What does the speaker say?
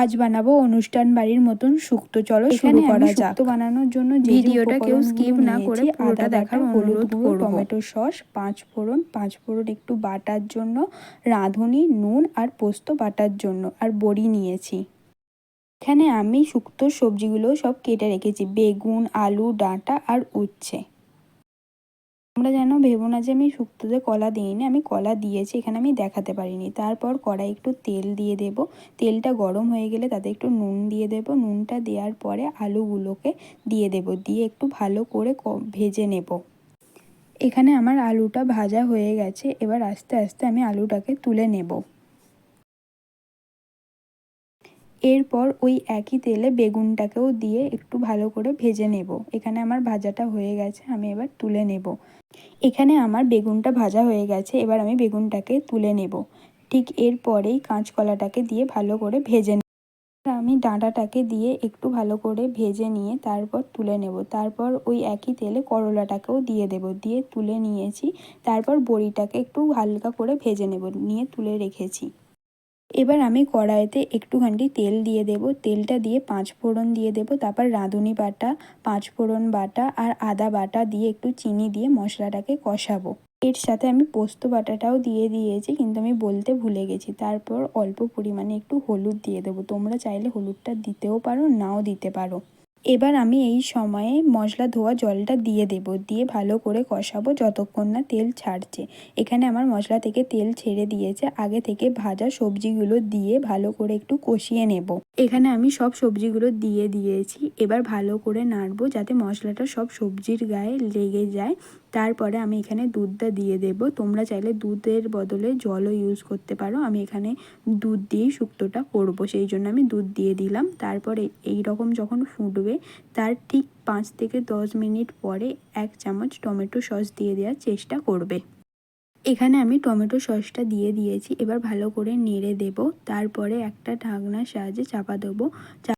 আজ বানাবো অনুষ্ঠান বাড়ির মতন শুক্তো। চলো শুরু করা যাক। শুক্তো বানানোর জন্য ভিডিওটা কেউ স্কিপ না করে পুরোটা দেখার অনুরোধ করব। টমেটো সস, 5 ফোড়ন একটু বাটার জন্য, রাঁধুনি, নুন আর পোস্ত বাটার জন্য, আর বড়ি নিয়েছি। এখানে আমি শুক্তোর সবজিগুলো সব কেটে রেখেছি, বেগুন, আলু, ডাঁটা আর উচ্ছে। তোমরা যেন ভেবো না যে আমি শুক্তোতে কলা দিইনি, আমি কলা দিয়েছি, এখানে আমি দেখাতে পারিনি। তারপর কড়াই একটু তেল দিয়ে দেব। তেলটা গরম হয়ে গেলে তাতে একটু নুন দিয়ে দেব। নুনটা দেওয়ার পরে আলুগুলোকে দিয়ে দেব, দিয়ে একটু ভালো করে ভেজে নেব। এখানে আমার আলুটা ভাজা হয়ে গেছে, এবার আস্তে আস্তে আমি আলুটাকে তুলে নেব। এরপর ওই একই তেলে বেগুনটাকেও দিয়ে একটু ভালো করে ভেজে নেব। এখানে আমার ভাজাটা হয়ে গেছে, আমি এবার তুলে নেব। এখানে আমার বেগুনটা ভাজা হয়ে গেছে, এবার আমি বেগুনটাকে তুলে নেব। ঠিক এরপরেই কাঁচকলাটাকে দিয়ে ভালো করে ভেজে নেব। আমি ডাঁটাটাকে দিয়ে একটু ভালো করে ভেজে নিয়ে তারপর তুলে নেব। তারপর ওই একই তেলে করলাটাকেও দিয়ে দেব, দিয়ে তুলে নিয়েছি। তারপর বড়িটাকে একটু হালকা করে ভেজে নেব, নিয়ে তুলে রেখেছি। এবার আমি কড়াইতে একটুখানি তেল দিয়ে দেব। তেলটা দিয়ে 5 ফোড়ন দিয়ে দেব, তারপর রাঁধুনি বাটা, 5 ফোড়ন বাটা আর আদা বাটা দিয়ে একটু চিনি দিয়ে মশলাটাকে কষাবো। এর সাথে আমি পোস্ত বাটাটাও দিয়ে দিয়েছি, কিন্তু আমি বলতে ভুলে গেছি। তারপর অল্প পরিমাণে একটু হলুদ দিয়ে দেবো, তোমরা চাইলে হলুদটা দিতেও পারো, নাও দিতে পারো। এবার আমি এই সময়ে মশলা ধোয়া জলটা দিয়ে দেব, দিয়ে ভালো করে কষাবো যতক্ষণ না তেল ছাড়ছে। এখানে আমার মশলা থেকে তেল ছেড়ে দিয়েছে, আগে থেকে ভাজা সবজিগুলো দিয়ে ভালো করে একটু কষিয়ে নেব। এখানে আমি সব সবজিগুলো দিয়ে দিয়েছি, এবার ভালো করে নাড়বো যাতে মশলাটা সব সবজির গায়ে লেগে যায়। তারপরে আমি এখানে দুধটা দিয়ে দেব, তোমরা চাইলে দুধের বদলে জলও ইউজ করতে পারো। আমি এখানে দুধ দিয়েই শুক্তোটা করব, সেই জন্য আমি দুধ দিয়ে দিলাম। তারপরে এই রকম যখন ফুটবে তার ঠিক 5 থেকে 10 মিনিট পরে 1 চামচ টমেটো সস দিয়ে দেওয়ার চেষ্টা করবে। এখানে আমি টমেটো সসটা দিয়ে দিয়েছি, এবার ভালো করে নেড়ে দেব। তারপরে একটা ঢাকনার সাহায্যে চাপা দেবো।